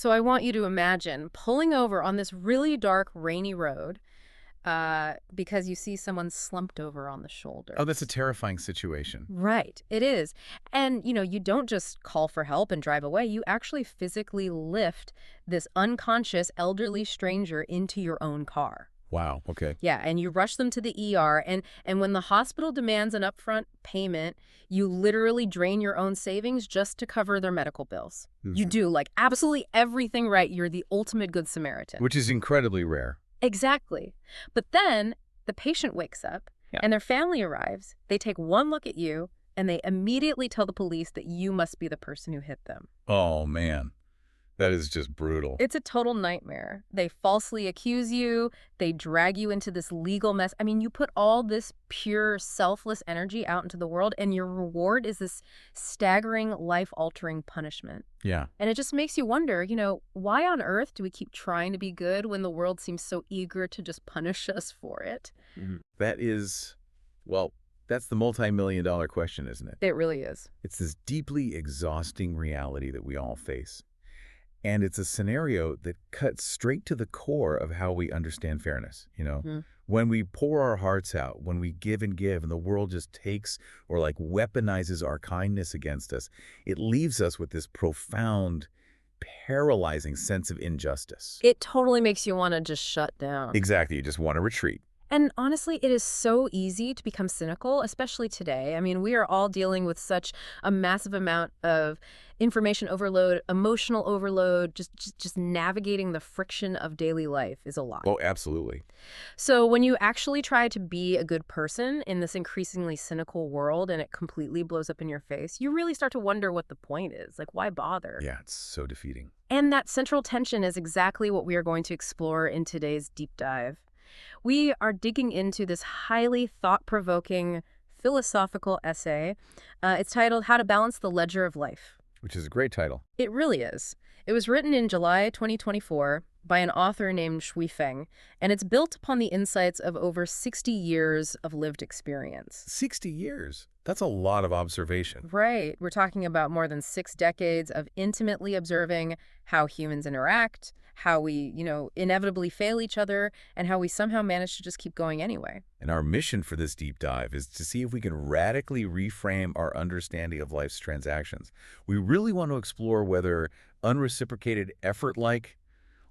So I want you to imagine pulling over on this really dark, rainy road because you see someone slumped over on the Oh, that's a shoulders. terrifying situation. Right, it is. And, you don't just call for help and drive away. You actually physically lift this unconscious elderly stranger into your own car. Wow. Okay. Yeah, and you rush them to the ER, and when the hospital demands an upfront payment, you literally drain your own savings just to cover their medical bills. You Mhm. do, like, absolutely everything right. You're the ultimate Good Samaritan. Which is incredibly rare. Exactly. But then the patient wakes up Yeah. and their family arrives. They take one look at you and they immediately tell the police that you must be the person who hit them. Oh, man. That is just brutal. It's a total nightmare. They falsely accuse you. They drag you into this legal mess. I mean, you put all this pure, selfless energy out into the world, and your reward is this staggering, life-altering punishment. Yeah. And it just makes you wonder, why on earth do we keep trying to be good when the world seems so eager to just punish us for it? That is, well, that's the multi-million-dollar question, isn't it? It really is. It's this deeply exhausting reality that we all face. And it's a scenario that cuts straight to the core of how we understand fairness. Mhm. When we pour our hearts out, when we give, and the world just takes or like weaponizes our kindness against us, it leaves us with this profound, paralyzing sense of injustice. It totally makes you want to just shut down. Exactly. You just want to retreat. And honestly, it is so easy to become cynical, especially today. I mean, we are all dealing with such a massive amount of information overload, emotional overload, just navigating the friction of daily life is a lot. Oh, absolutely. So when you actually try to be a good person in this increasingly cynical world and it completely blows up in your face, you really start to wonder what the point is. Like, why bother? Yeah, it's so defeating. And that central tension is exactly what we are going to explore in today's deep dive. We are digging into this highly thought-provoking philosophical essay. It's titled How to Balance the Ledger of Life. Which is a great title. It really is. It was written in July 2024 by an author named Shui Feng, and it's built upon the insights of over 60 years of lived experience. 60 years. That's a lot of observation. Right. We're talking about more than 6 decades of intimately observing how humans interact, how we, inevitably fail each other, and how we somehow manage to just keep going anyway. And our mission for this deep dive is to see if we can radically reframe our understanding of life's transactions. We really want to explore whether unreciprocated effort, like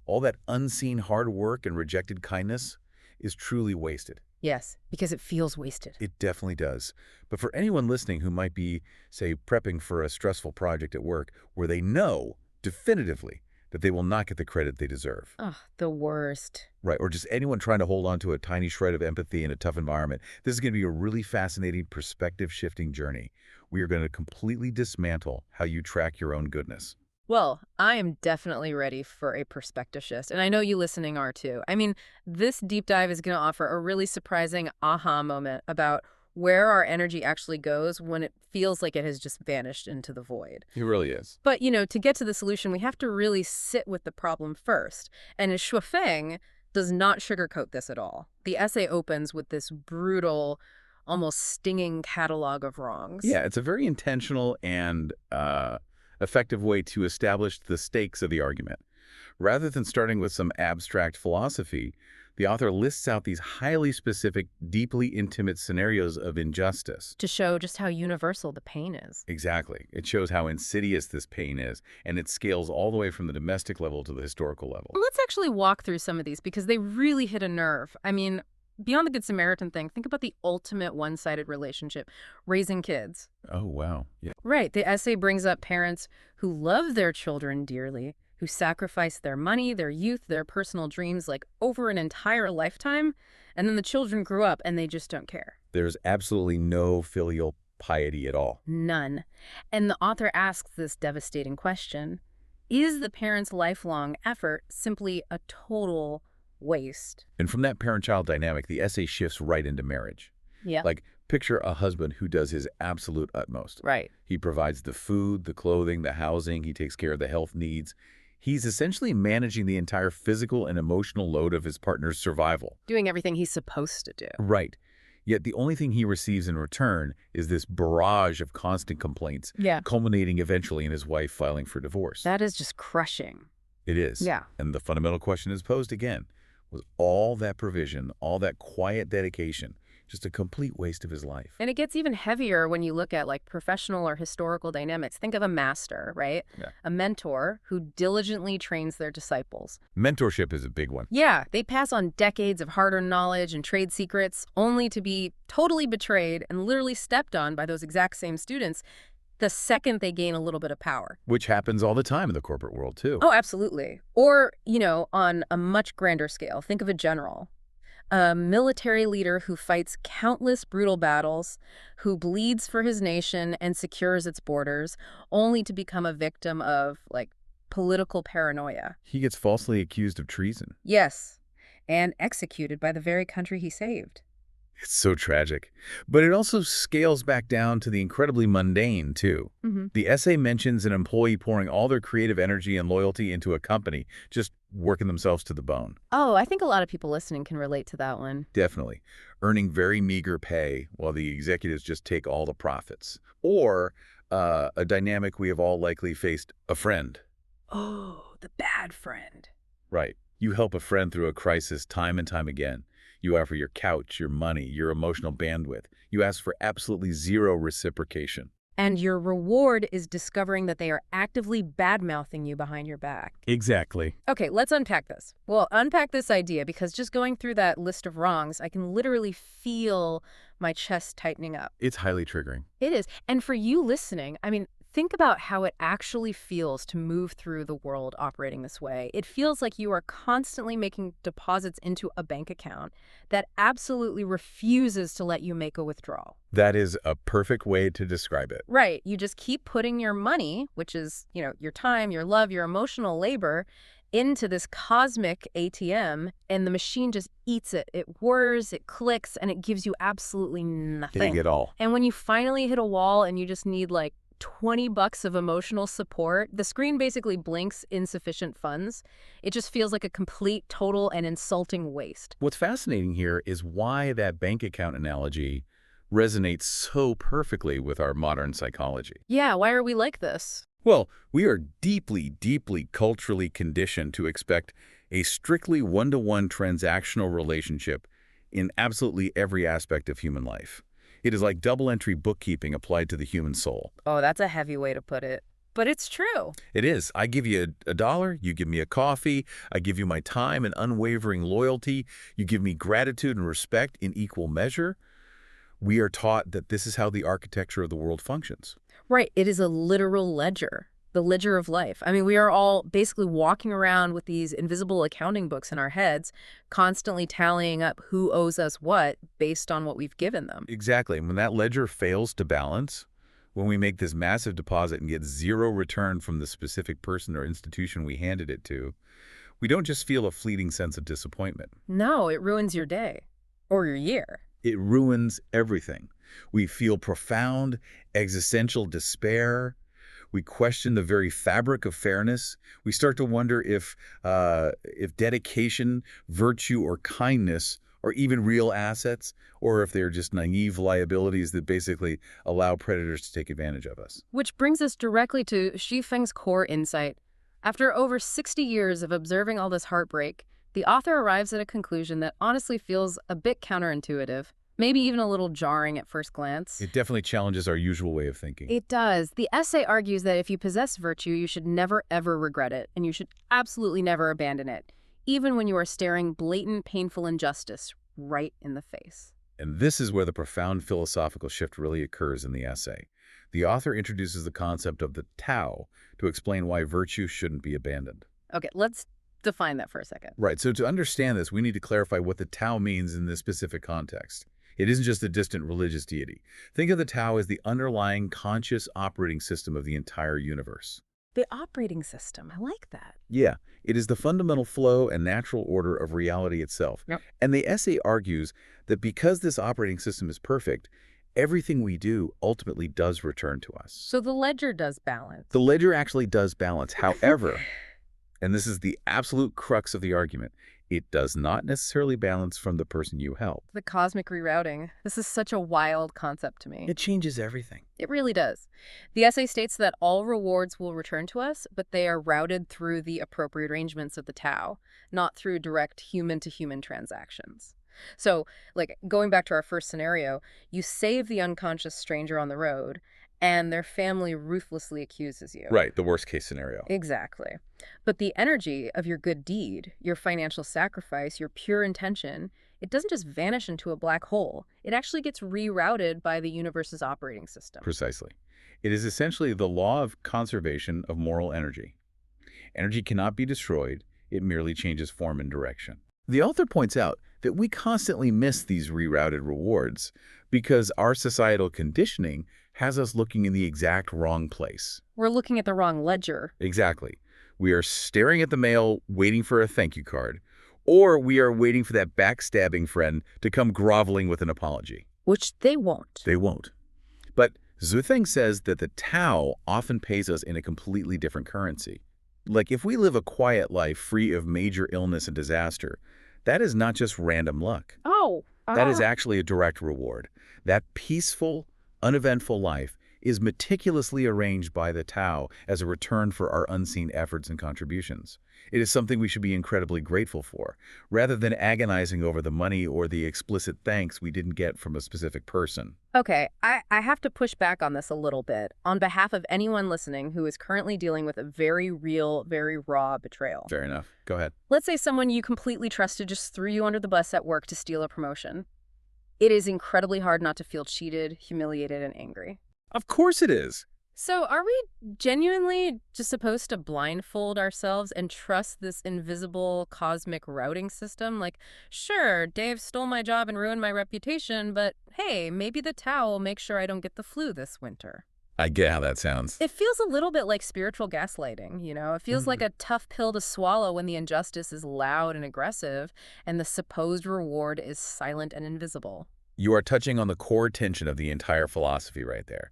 all that unseen hard work and rejected kindness, is truly wasted. Yes, because it feels wasted. It definitely does. But for anyone listening who might be, say, prepping for a stressful project at work where they know definitively that they will not get the credit they deserve. Ugh, the worst. Right, or just anyone trying to hold on to a tiny shred of empathy in a tough environment. This is going to be a really fascinating perspective-shifting journey. We are going to completely dismantle how you track your own goodness. Well, I am definitely ready for a perspective shift, and I know you listening are too. I mean, this deep dive is going to offer a really surprising aha moment about where our energy actually goes when it feels like it has just vanished into the void. It really is. But, to get to the solution, we have to really sit with the problem first. And Shui Feng does not sugarcoat this at all. The essay opens with this brutal, almost stinging catalog of wrongs. Yeah, it's a very intentional and effective way to establish the stakes of the argument. Rather than starting with some abstract philosophy, the author lists out these highly specific, deeply intimate scenarios of injustice. To show just how universal the pain is. Exactly. It shows how insidious this pain is, and it scales all the way from the domestic level to the historical level. Let's actually walk through some of these because they really hit a nerve. I mean, beyond the Good Samaritan thing, think about the ultimate one-sided relationship, raising kids. Oh, wow. Yeah. Right. The essay brings up parents who love their children dearly, who sacrifice their money, their youth, their personal dreams, like over an entire lifetime, and then the children grew up and they just don't care. There's absolutely no filial piety at all. None. And the author asks this devastating question: is the parent's lifelong effort simply a total waste? And from that parent-child dynamic, the essay shifts right into marriage. Yeah. Like, picture a husband who does his absolute utmost. Right. He provides the food, the clothing, the housing. He takes care of the health needs. He's essentially managing the entire physical and emotional load of his partner's survival. Doing everything he's supposed to do. Right. Yet the only thing he receives in return is this barrage of constant complaints, Yeah. culminating eventually in his wife filing for divorce. That is just crushing. It is. Yeah. And the fundamental question is posed again. Was all that provision, all that quiet dedication, just a complete waste of his life? And it gets even heavier when you look at like professional or historical dynamics. Think of a master, right? Yeah. A mentor who diligently trains their disciples. Mentorship is a big one. Yeah, they pass on decades of hard-earned knowledge and trade secrets only to be totally betrayed and literally stepped on by those exact same students the second they gain a little bit of power. Which happens all the time in the corporate world, too. Oh, absolutely. Or, on a much grander scale, think of a general. A military leader who fights countless brutal battles, who bleeds for his nation and secures its borders, only to become a victim of, like, political paranoia. He gets falsely accused of treason. Yes, and executed by the very country he saved. It's so tragic. But it also scales back down to the incredibly mundane, too. The essay mentions an employee pouring all their creative energy and loyalty into a company, just working themselves to the bone. Oh, I think a lot of people listening can relate to that one. Definitely. Earning very meager pay while the executives just take all the profits. Or a dynamic we have all likely faced, a friend. Oh, the bad friend. Right. You help a friend through a crisis time and time again. You offer your couch, your money, your emotional bandwidth. You ask for absolutely zero reciprocation. And your reward is discovering that they are actively bad-mouthing you behind your back. Exactly. Okay, let's unpack this. Well, unpack this idea, because just going through that list of wrongs, I can literally feel my chest tightening up. It's highly triggering. It is. And for you listening, think about how it actually feels to move through the world operating this way. It feels like you are constantly making deposits into a bank account that absolutely refuses to let you make a withdrawal. That is a perfect way to describe it. Right. You just keep putting your money, which is, your time, your love, your emotional labor, into this cosmic ATM, and the machine just eats it. It whirs, it clicks, and it gives you absolutely nothing. Getting it all. And when you finally hit a wall and you just need like $20 of emotional support, the screen basically blinks insufficient funds. It just feels like a complete, total, and insulting waste. What's fascinating here is why that bank account analogy resonates so perfectly with our modern psychology. Yeah, why are we like this? Well, we are deeply, deeply culturally conditioned to expect a strictly one-to-one transactional relationship in absolutely every aspect of human life. It is like double-entry bookkeeping applied to the human soul. Oh, that's a heavy way to put it. But it's true. It is. I give you a dollar, you give me a coffee, I give you my time and unwavering loyalty, you give me gratitude and respect in equal measure. We are taught that this is how the architecture of the world functions. Right. It is a literal ledger, the ledger of life. We are all basically walking around with these invisible accounting books in our heads, constantly tallying up who owes us what based on what we've given them. Exactly. And when that ledger fails to balance, when we make this massive deposit and get zero return from the specific person or institution we handed it to, we don't just feel a fleeting sense of disappointment. No, it ruins your day or your year. It ruins everything. We feel profound, existential despair. We question the very fabric of fairness. We start to wonder if dedication, virtue, or kindness are even real assets, or if they're just naive liabilities that basically allow predators to take advantage of us. Which brings us directly to Xi Feng's core insight. After over 60 years of observing all this heartbreak, the author arrives at a conclusion that honestly feels a bit counterintuitive. Maybe even a little jarring at first glance. It definitely challenges our usual way of thinking. It does. The essay argues that if you possess virtue, you should never, ever regret it, and you should absolutely never abandon it, even when you are staring blatant, painful injustice right in the face. And this is where the profound philosophical shift really occurs in the essay. The author introduces the concept of the Tao to explain why virtue shouldn't be abandoned. Okay, let's define that for a second. Right, so to understand this, we need to clarify what the Tao means in this specific context. It isn't just a distant religious deity. Think of the Tao as the underlying conscious operating system of the entire universe. The operating system, I like that. Yeah, it is the fundamental flow and natural order of reality itself. Yep. And the essay argues that because this operating system is perfect, everything we do ultimately does return to us. So the ledger does balance. The ledger actually does balance. However, and this is the absolute crux of the argument, it does not necessarily balance from the person you help. The cosmic rerouting. This is such a wild concept to me. It changes everything. It really does. The essay states that all rewards will return to us, but they are routed through the appropriate arrangements of the Tao, not through direct human-to-human transactions. So, like, going back to our first scenario, you save the unconscious stranger on the road, and their family ruthlessly accuses you. Right, the worst case scenario. Exactly. But the energy of your good deed, your financial sacrifice, your pure intention, it doesn't just vanish into a black hole. It actually gets rerouted by the universe's operating system. Precisely. It is essentially the law of conservation of moral energy. Energy cannot be destroyed, it merely changes form and direction. The author points out that we constantly miss these rerouted rewards because our societal conditioning has us looking in the exact wrong place. We're looking at the wrong ledger. Exactly. We are staring at the mail, waiting for a thank you card, or we are waiting for that backstabbing friend to come groveling with an apology. Which they won't. They won't. But Zhutheng says that the Tao often pays us in a completely different currency. Like if we live a quiet life free of major illness and disaster, that is not just random luck. Oh. That is actually a direct reward. That peaceful, uneventful life is meticulously arranged by the Tao as a return for our unseen efforts and contributions. It is something we should be incredibly grateful for, rather than agonizing over the money or the explicit thanks we didn't get from a specific person. Okay, I have to push back on this a little bit on behalf of anyone listening who is currently dealing with a very real, very raw betrayal. Fair enough. Go ahead. Let's say someone you completely trusted just threw you under the bus at work to steal a promotion. It is incredibly hard not to feel cheated, humiliated, and angry. Of course it is. So are we genuinely just supposed to blindfold ourselves and trust this invisible cosmic routing system? Like, sure, Dave stole my job and ruined my reputation, but hey, maybe the Tao will make sure I don't get the flu this winter. I get how that sounds. It feels a little bit like spiritual gaslighting, you know? It feels like a tough pill to swallow when the injustice is loud and aggressive and the supposed reward is silent and invisible. You are touching on the core tension of the entire philosophy right there.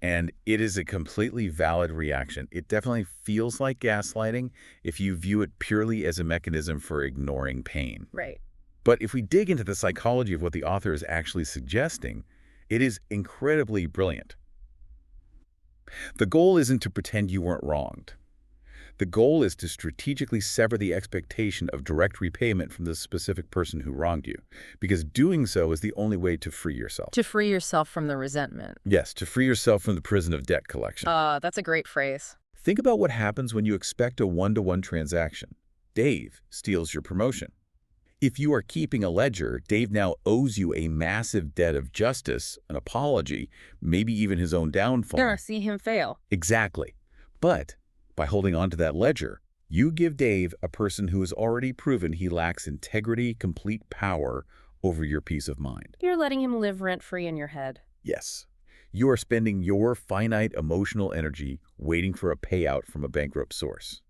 And it is a completely valid reaction. It definitely feels like gaslighting if you view it purely as a mechanism for ignoring pain. Right. But if we dig into the psychology of what the author is actually suggesting, it is incredibly brilliant. The goal isn't to pretend you weren't wronged. The goal is to strategically sever the expectation of direct repayment from the specific person who wronged you, because doing so is the only way to free yourself. To free yourself from the resentment. Yes, to free yourself from the prison of debt collection. That's a great phrase. Think about what happens when you expect a one-to-one transaction. Dave steals your promotion. If you are keeping a ledger, Dave now owes you a massive debt of justice, an apology, maybe even his own downfall. Yeah, see him fail. Exactly. But by holding on to that ledger, you give Dave a person who has already proven he lacks integrity, complete power over your peace of mind. You're letting him live rent-free in your head. Yes. You are spending your finite emotional energy waiting for a payout from a bankrupt source.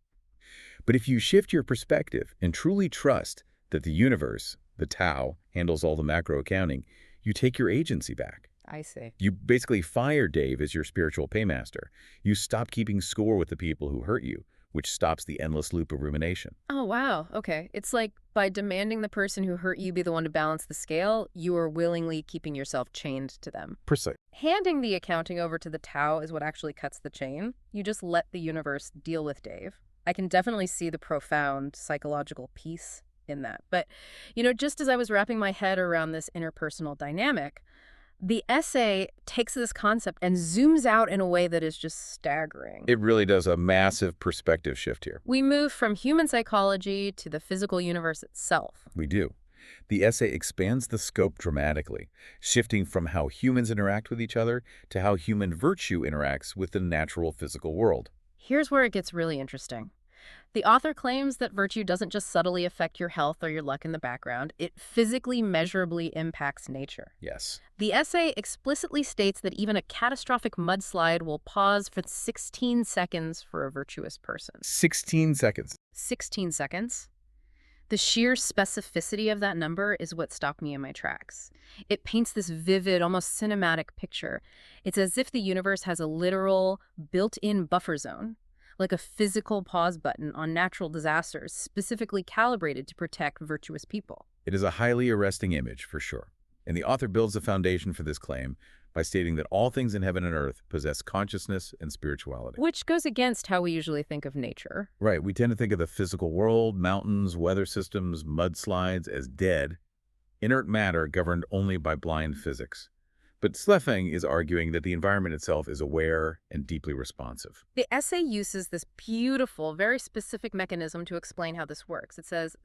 But if you shift your perspective and truly trust that the universe, the Tao, handles all the macro accounting, you take your agency back. I see. You basically fire Dave as your spiritual paymaster. You stop keeping score with the people who hurt you, which stops the endless loop of rumination. Oh, wow. Okay. It's like by demanding the person who hurt you be the one to balance the scale, you are willingly keeping yourself chained to them. Precisely. Handing the accounting over to the Tao is what actually cuts the chain. You just let the universe deal with Dave. I can definitely see the profound psychological peace in that. But, you know, just as I was wrapping my head around this interpersonal dynamic, the essay takes this concept and zooms out in a way that is just staggering. It really does a massive perspective shift here. We move from human psychology to the physical universe itself. We do. The essay expands the scope dramatically, shifting from how humans interact with each other to how human virtue interacts with the natural physical world. Here's where it gets really interesting. The author claims that virtue doesn't just subtly affect your health or your luck in the background, it physically measurably impacts nature. Yes. The essay explicitly states that even a catastrophic mudslide will pause for 16 seconds for a virtuous person. 16 seconds. 16 seconds? The sheer specificity of that number is what stopped me in my tracks. It paints this vivid, almost cinematic picture. It's as if the universe has a literal, built-in buffer zone. like a physical pause button on natural disasters specifically calibrated to protect virtuous people. It is a highly arresting image, for sure. And the author builds a foundation for this claim by stating that all things in heaven and earth possess consciousness and spirituality. Which goes against how we usually think of nature. Right, we tend to think of the physical world, mountains, weather systems, mudslides as dead, inert matter governed only by blind physics. But Slefeng is arguing that the environment itself is aware and deeply responsive. The essay uses this beautiful, very specific mechanism to explain how this works. It says,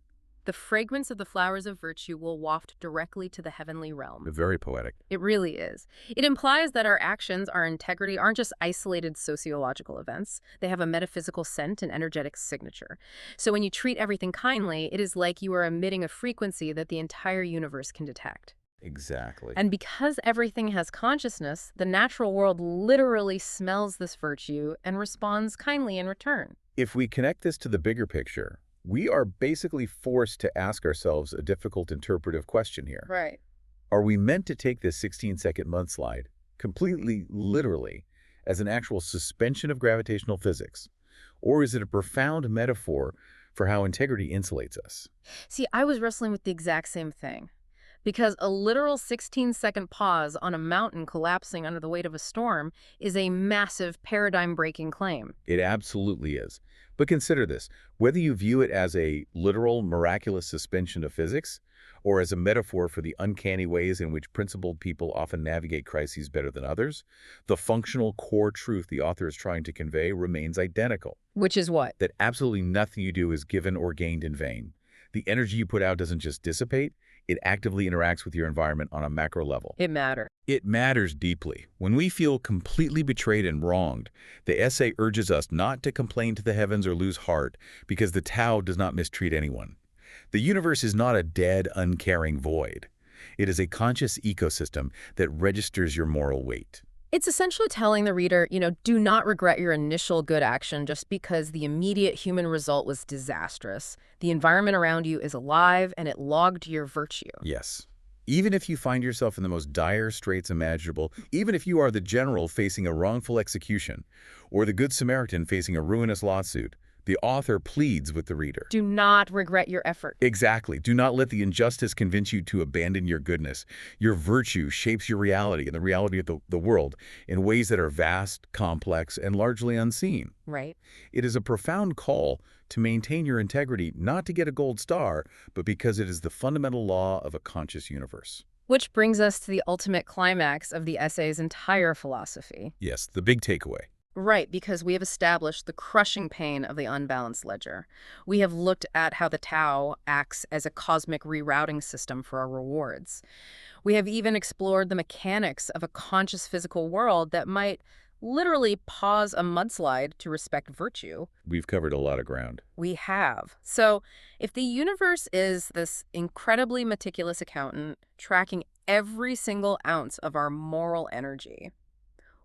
the fragrance of the flowers of virtue will waft directly to the heavenly realm. Very poetic. It really is. It implies that our actions, our integrity, aren't just isolated sociological events. They have a metaphysical scent and energetic signature. So when you treat everything kindly, it is like you are emitting a frequency that the entire universe can detect. Exactly. And because everything has consciousness, the natural world literally smells this virtue and responds kindly in return. If we connect this to the bigger picture, we are basically forced to ask ourselves a difficult interpretive question here. Right. Are we meant to take this 16-second mudslide completely literally as an actual suspension of gravitational physics? Or is it a profound metaphor for how integrity insulates us? See, I was wrestling with the exact same thing. Because a literal 16-second pause on a mountain collapsing under the weight of a storm is a massive paradigm-breaking claim. It absolutely is. But consider this, whether you view it as a literal, miraculous suspension of physics, or as a metaphor for the uncanny ways in which principled people often navigate crises better than others, the functional core truth the author is trying to convey remains identical. Which is what? That absolutely nothing you do is given or gained in vain. The energy you put out doesn't just dissipate, it actively interacts with your environment on a macro level. It matters. It matters deeply. When we feel completely betrayed and wronged, the essay urges us not to complain to the heavens or lose heart, because the Tao does not mistreat anyone. The universe is not a dead, uncaring void. It is a conscious ecosystem that registers your moral weight. It's essentially telling the reader, do not regret your initial good action just because the immediate human result was disastrous. The environment around you is alive and it logged your virtue. Yes. Even if you find yourself in the most dire straits imaginable, even if you are the general facing a wrongful execution, or the Good Samaritan facing a ruinous lawsuit, the author pleads with the reader. Do not regret your effort. Exactly. Do not let the injustice convince you to abandon your goodness. Your virtue shapes your reality and the reality of the world in ways that are vast, complex, and largely unseen. Right. It is a profound call to maintain your integrity, not to get a gold star, but because it is the fundamental law of a conscious universe. Which brings us to the ultimate climax of the essay's entire philosophy. Yes, the big takeaway. Right, because we have established the crushing pain of the unbalanced ledger. We have looked at how the Tao acts as a cosmic rerouting system for our rewards. We have even explored the mechanics of a conscious physical world that might literally pause a mudslide to respect virtue. We've covered a lot of ground. We have. So if the universe is this incredibly meticulous accountant tracking every single ounce of our moral energy,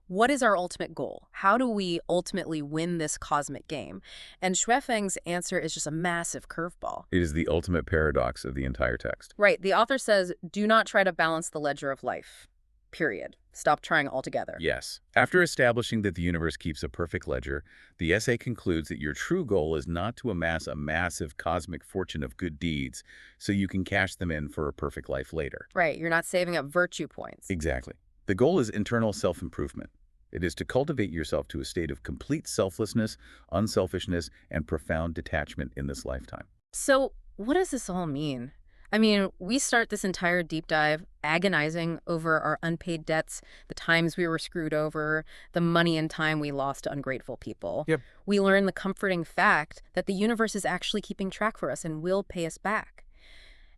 what is our ultimate goal? How do we ultimately win this cosmic game? And Xuefeng's answer is just a massive curveball. It is the ultimate paradox of the entire text. Right. The author says, do not try to balance the ledger of life. Period. Stop trying altogether. Yes. After establishing that the universe keeps a perfect ledger, the essay concludes that your true goal is not to amass a massive cosmic fortune of good deeds so you can cash them in for a perfect life later. Right. You're not saving up virtue points. Exactly. The goal is internal self-improvement. It is to cultivate yourself to a state of complete selflessness, unselfishness, and profound detachment in this lifetime. So what does this all mean? I mean, we start this entire deep dive agonizing over our unpaid debts, the times we were screwed over, the money and time we lost to ungrateful people. Yep. We learn the comforting fact that the universe is actually keeping track for us and will pay us back.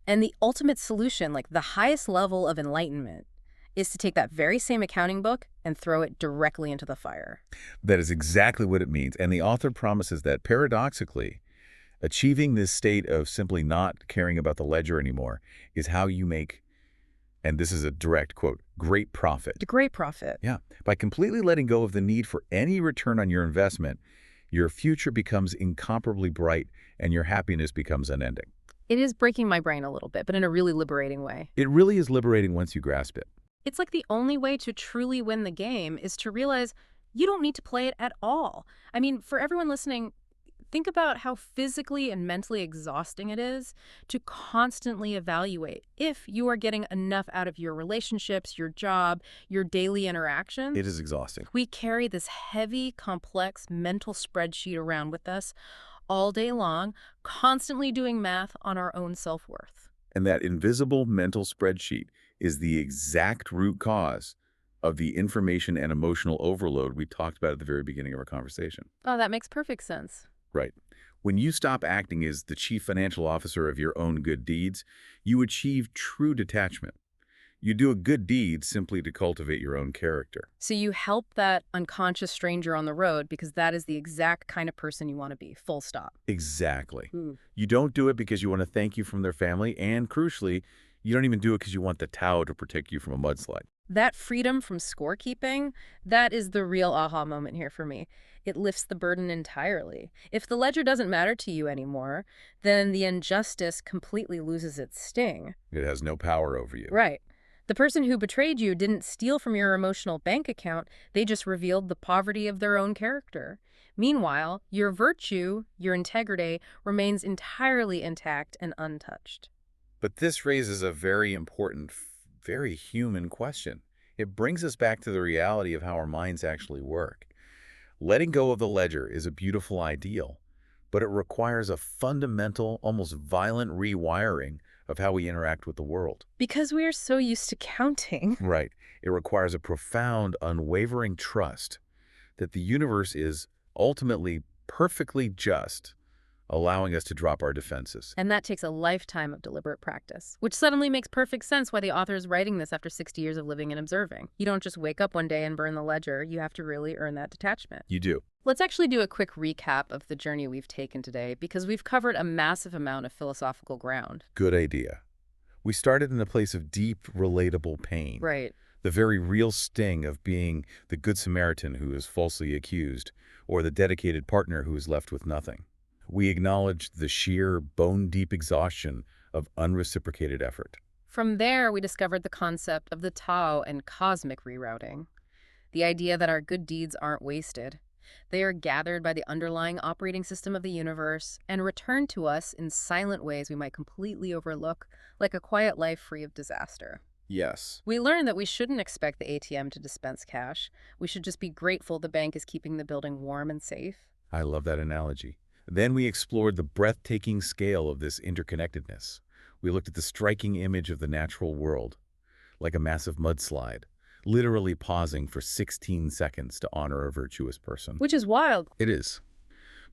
And the ultimate solution, like the highest level of enlightenment, is to take that very same accounting book and throw it directly into the fire. That is exactly what it means. And the author promises that, paradoxically, achieving this state of simply not caring about the ledger anymore is how you make, and this is a direct quote, great profit. The great profit. Yeah. By completely letting go of the need for any return on your investment, your future becomes incomparably bright and your happiness becomes unending. It is breaking my brain a little bit, but in a really liberating way. It really is liberating once you grasp it. It's like the only way to truly win the game is to realize You don't need to play it at all. I mean, for everyone listening, think about how physically and mentally exhausting it is to constantly evaluate if you are getting enough out of your relationships, your job, your daily It interactions. is exhausting. We carry this heavy, complex mental spreadsheet around with us all day long, constantly doing math on our own self-worth. And that invisible mental spreadsheet is the exact root cause of the information and emotional overload we talked about at the very beginning of our conversation. Oh, that makes perfect sense. Right. When you stop acting as the chief financial officer of your own good deeds, you achieve true detachment. You do a good deed simply to cultivate your own character. So you help that unconscious stranger on the road because that is the exact kind of person you want to be, full stop. Exactly. Mm. You don't do it because you want a thank you from their family, and crucially, you don't even do it because you want the Tao to protect you from a mudslide. That freedom from scorekeeping, that is the real aha moment here for me. It lifts the burden entirely. If the ledger doesn't matter to you anymore, then the injustice completely loses its sting. It has no power over you. Right. The person who betrayed you didn't steal from your emotional bank account, they just revealed the poverty of their own character. Meanwhile, your virtue, your integrity, remains entirely intact and untouched. But this raises a very important, very human question. It brings us back to the reality of how our minds actually work. Letting go of the ledger is a beautiful ideal, but it requires a fundamental, almost violent rewiring of how we interact with the world. Because we are so used to counting. Right. It requires a profound, unwavering trust that the universe is ultimately perfectly just, allowing us to drop our defenses. And that takes a lifetime of deliberate practice, which suddenly makes perfect sense why the author is writing this after 60 years of living and observing. You don't just wake up one day and burn the ledger. You have to really earn that detachment. You do. Let's actually do a quick recap of the journey we've taken today because we've covered a massive amount of philosophical ground. Good idea. We started in a place of deep, relatable pain. Right. The very real sting of being the Good Samaritan who is falsely accused, or the dedicated partner who is left with nothing. We acknowledged the sheer, bone-deep exhaustion of unreciprocated effort. From there, we discovered the concept of the Tao and cosmic rerouting. The idea that our good deeds aren't wasted. They are gathered by the underlying operating system of the universe and returned to us in silent ways we might completely overlook, like a quiet life free of disaster. Yes. We learned that we shouldn't expect the ATM to dispense cash. We should just be grateful the bank is keeping the building warm and safe. I love that analogy. Then we explored the breathtaking scale of this interconnectedness. We looked at the striking image of the natural world, like a massive mudslide, literally pausing for 16 seconds to honor a virtuous person. Which is wild. It is.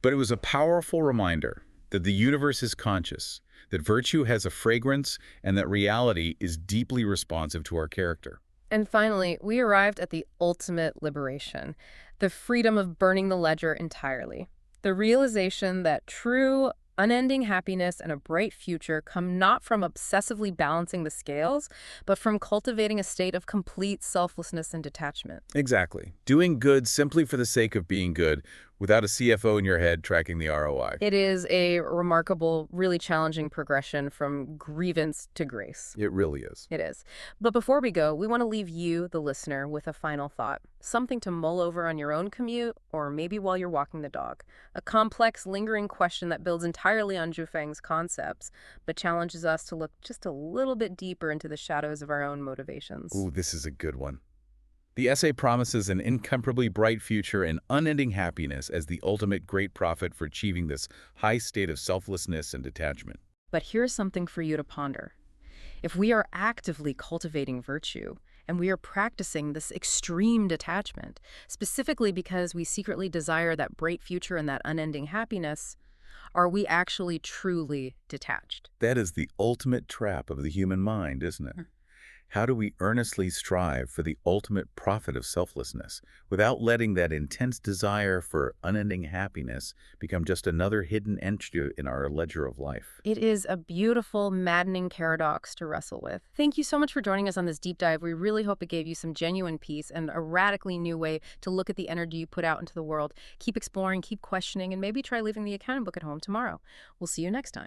But it was a powerful reminder that the universe is conscious, that virtue has a fragrance, and that reality is deeply responsive to our character. And finally, we arrived at the ultimate liberation, the freedom of burning the ledger entirely. The realization that true, unending happiness and a bright future come not from obsessively balancing the scales, but from cultivating a state of complete selflessness and detachment. Exactly. Doing good simply for the sake of being good, without a CFO in your head tracking the ROI. It is a remarkable, really challenging progression from grievance to grace. It really is. It is. But before we go, we want to leave you, the listener, with a final thought. Something to mull over on your own commute, or maybe while you're walking the dog. A complex, lingering question that builds entirely on Zhu concepts, but challenges us to look just a little bit deeper into the shadows of our own motivations. Ooh, this is a good one. The essay promises an incomparably bright future and unending happiness as the ultimate great profit for achieving this high state of selflessness and detachment. But here's something for you to ponder. If we are actively cultivating virtue, and we are practicing this extreme detachment, specifically because we secretly desire that bright future and that unending happiness, are we actually truly detached? That is the ultimate trap of the human mind, isn't it? How do we earnestly strive for the ultimate profit of selflessness without letting that intense desire for unending happiness become just another hidden entry in our ledger of life? It is a beautiful, maddening paradox to wrestle with. Thank you so much for joining us on this deep dive. We really hope it gave you some genuine peace and a radically new way to look at the energy you put out into the world. Keep exploring, keep questioning, and maybe try leaving the accounting book at home tomorrow. We'll see you next time.